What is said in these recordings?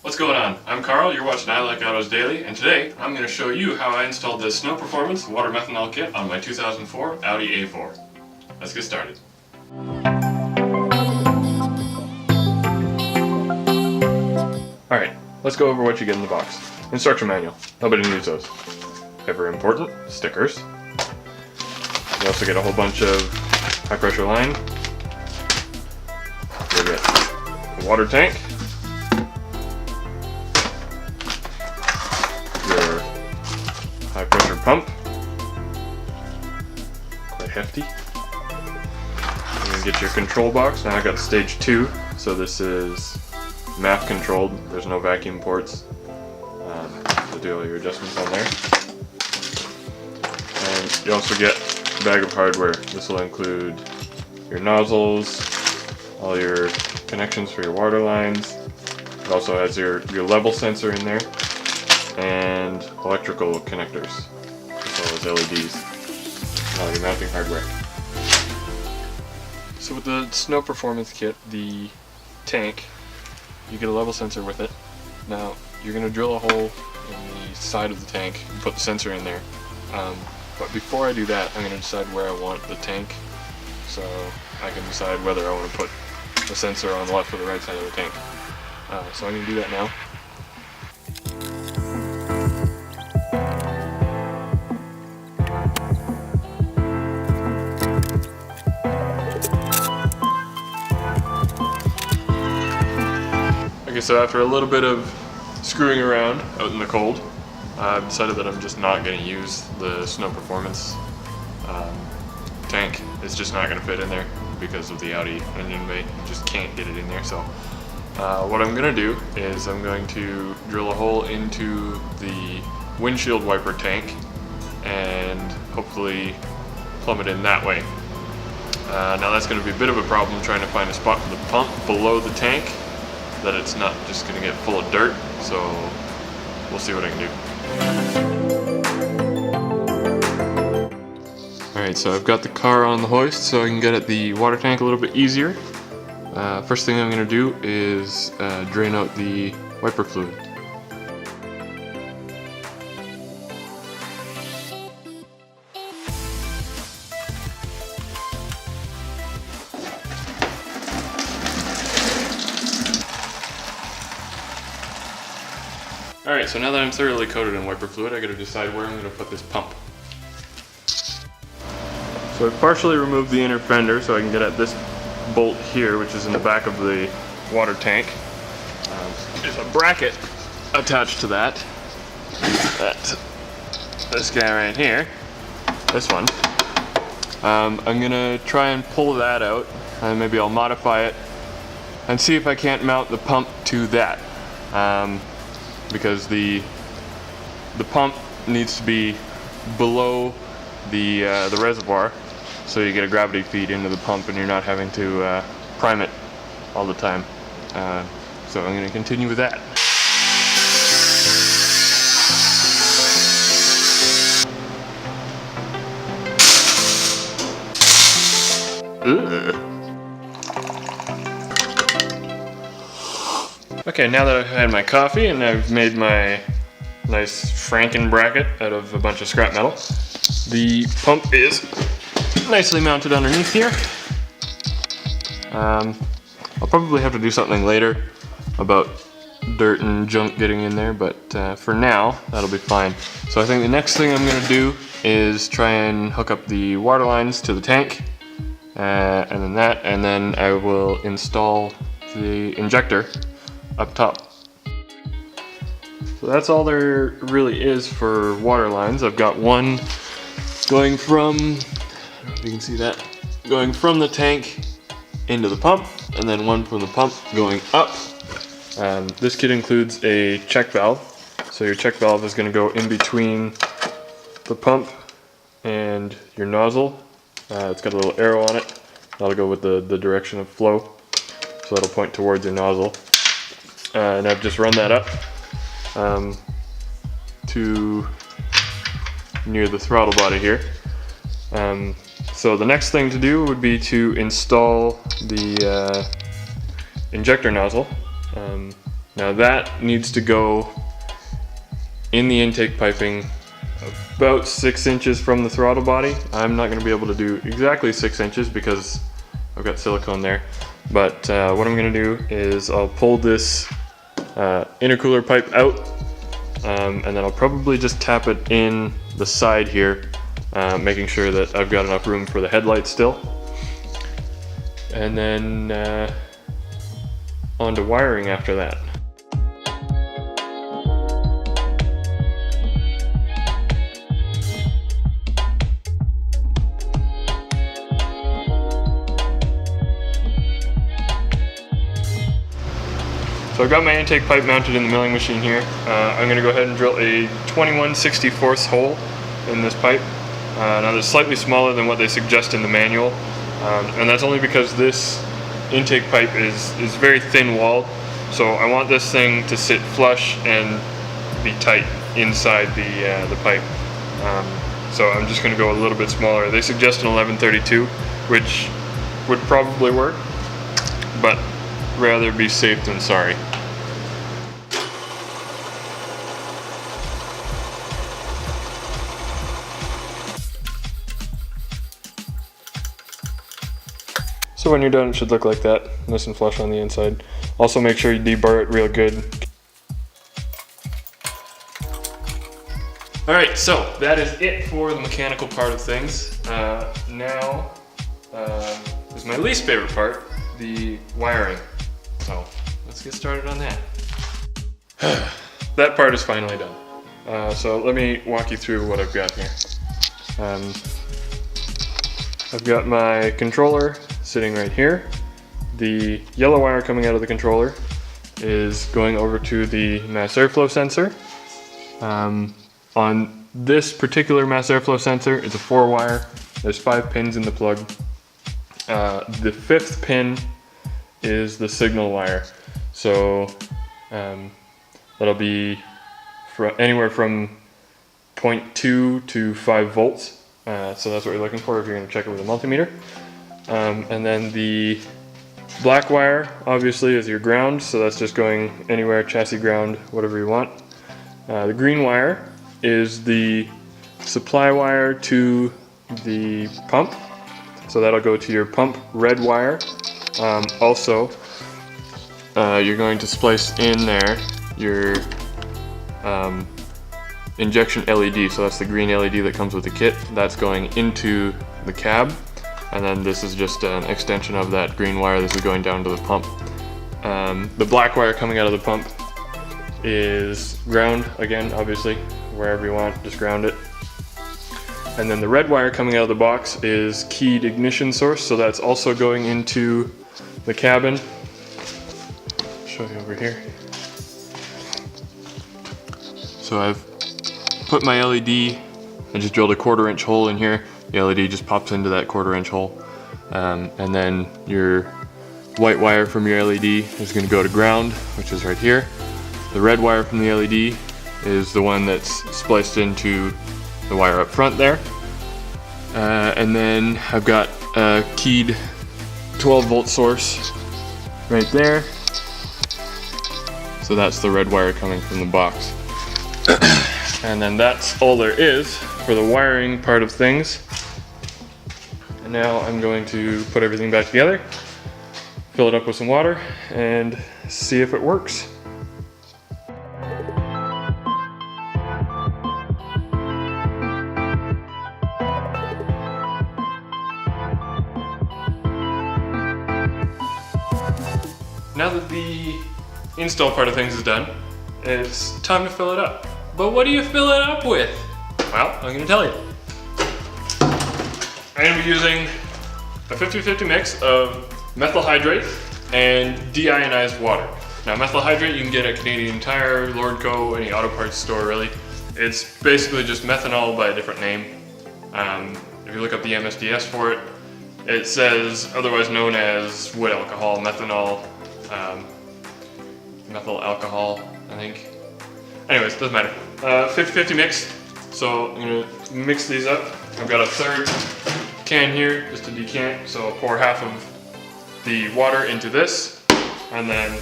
What's going on? I'm Carl, you're watching I Like Autos Daily, and today I'm going to show you how I installed this Snow Performance water methanol kit on my 2004 Audi A4. Let's get started. Alright, let's go over what you get in the box. Instruction manual. Nobody needs those. Ever important, stickers. You also get a whole bunch of high pressure line. You get a water tank. Your high pressure pump. Quite hefty. You're gonna get your control box. Now I got stage 2, so this is MAF controlled. There's no vacuum ports. To do all your adjustments on there. And you also get a bag of hardware. This will include your nozzles, all your connections for your water lines. It also has your level sensor in there, and electrical connectors, as well as LEDs, and all your mounting hardware. So with the Snow Performance kit, the tank, you get a level sensor with it. Now, you're going to drill a hole in the side of the tank and put the sensor in there. But before I do that, I'm going to decide where I want the tank, so I can decide whether I want to put the sensor on the left or the right side of the tank. So I'm going to do that now. Okay, so after a little bit of screwing around out in the cold, I've decided that I'm just not going to use the Snow Performance tank. It's just not going to fit in there because of the Audi engine bay. You just can't get it in there. So what I'm going to do is I'm going to drill a hole into the windshield wiper tank and hopefully plumb it in that way. Now that's going to be a bit of a problem trying to find a spot for the pump below the tank, that it's not just going to get full of dirt, so we'll see what I can do. Alright, so I've got the car on the hoist so I can get at the water tank a little bit easier. First thing I'm going to do is drain out the wiper fluid. Alright, so now that I'm thoroughly coated in wiper fluid, I gotta decide where I'm going to put this pump. So I've partially removed the inner fender so I can get at this bolt here, which is in the back of the water tank. There's a bracket attached to that. That's this guy right here. This one. I'm gonna try and pull that out, and maybe I'll modify it and see if I can't mount the pump to that. Because the pump needs to be below the reservoir, so you get a gravity feed into the pump and you're not having to prime it all the time. So I'm going to continue with that. Ugh. Okay, now that I've had my coffee and I've made my nice Franken bracket out of a bunch of scrap metal, the pump is nicely mounted underneath here. I'll probably have to do something later about dirt and junk getting in there, but for now, that'll be fine. So I think the next thing I'm going to do is try and hook up the water lines to the tank, and then I will install the injector up top. So that's all there really is for water lines. I've got one going from, I don't know if you can see that, going from the tank into the pump, and then one from the pump going up. This kit includes a check valve. So your check valve is going to go in between the pump and your nozzle. It's got a little arrow on it. That'll go with the direction of flow. So that'll point towards your nozzle. And I've just run that up to near the throttle body here. So the next thing to do would be to install the injector nozzle. Now that needs to go in the intake piping about 6 inches from the throttle body. I'm not going to be able to do exactly 6 inches because I've got silicone there. But what I'm going to do is I'll pull this intercooler pipe out, and then I'll probably just tap it in the side here, making sure that I've got enough room for the headlights still. And then on to wiring after that. So I've got my intake pipe mounted in the milling machine here. I'm going to go ahead and drill a 21/64 hole in this pipe. Now that's slightly smaller than what they suggest in the manual, and that's only because this intake pipe is very thin walled. So I want this thing to sit flush and be tight inside the pipe. So I'm just going to go a little bit smaller. They suggest an 11/32, which would probably work, but rather be safe than sorry. So when you're done, it should look like that, nice and flush on the inside. Also make sure you deburr it real good. Alright, so that is it for the mechanical part of things. Now is my least favorite part, the wiring. So let's get started on that. That part is finally done. So let me walk you through what I've got here. I've got my controller sitting right here. The yellow wire coming out of the controller is going over to the mass airflow sensor. On this particular mass airflow sensor, it's a 4-wire. There's 5 pins in the plug. The 5th pin is the signal wire. So that'll be anywhere from 0.2 to 5 volts. So that's what you're looking for if you're going to check it with a multimeter. And then the black wire obviously is your ground, so that's just going anywhere, chassis ground, whatever you want. The green wire is the supply wire to the pump, so that'll go to your pump red wire. Also, you're going to splice in there your injection LED, so that's the green LED that comes with the kit. That's going into the cab, and then this is just an extension of that green wire. This is going down to the pump. The black wire coming out of the pump is ground, again, obviously, wherever you want, just ground it. And then the red wire coming out of the box is keyed ignition source, so that's also going into the cabin. I'll show you over here. So I've put my LED, I just drilled a 1/4 inch hole in here. The LED just pops into that 1/4 inch hole. And then your white wire from your LED is going to go to ground, which is right here. The red wire from the LED is the one that's spliced into the wire up front there. And then I've got a keyed 12-volt source right there. So that's the red wire coming from the box. And then that's all there is for the wiring part of things. And now I'm going to put everything back together, fill it up with some water, and see if it works. Now that the install part of things is done, it's time to fill it up. But what do you fill it up with? Well, I'm going to tell you. I'm going to be using a 50-50 mix of methyl hydrate and deionized water. Now methyl hydrate you can get at Canadian Tire, Lordco, any auto parts store really. It's basically just methanol by a different name. If you look up the MSDS for it, it says otherwise known as wood alcohol, methanol, methyl alcohol, I think. Anyways, doesn't matter. 50-50 mix. So I'm gonna mix these up. I've got a 1/3 can here, just a decant. So I'll pour half of the water into this, and then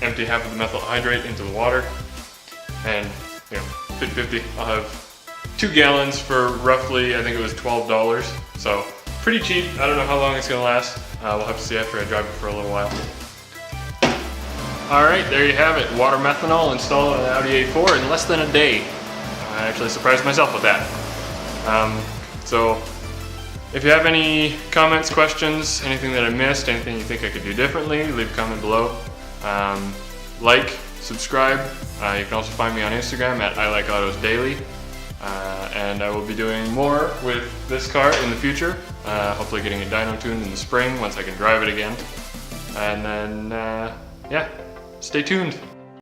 empty half of the methyl hydrate into the water, and 50-50. I'll have 2 gallons for roughly, I think it was $12. So pretty cheap. I don't know how long it's gonna last. We'll have to see after I drive it for a little while. All right, there you have it. Water methanol installed on the Audi A4 in less than a day. I actually surprised myself with that. So if you have any comments, questions, anything that I missed, anything you think I could do differently, leave a comment below. Like, subscribe. You can also find me on Instagram at ILikeAutosDaily. And I will be doing more with this car in the future. Hopefully getting a dyno tuned in the spring once I can drive it again. And then, yeah, stay tuned.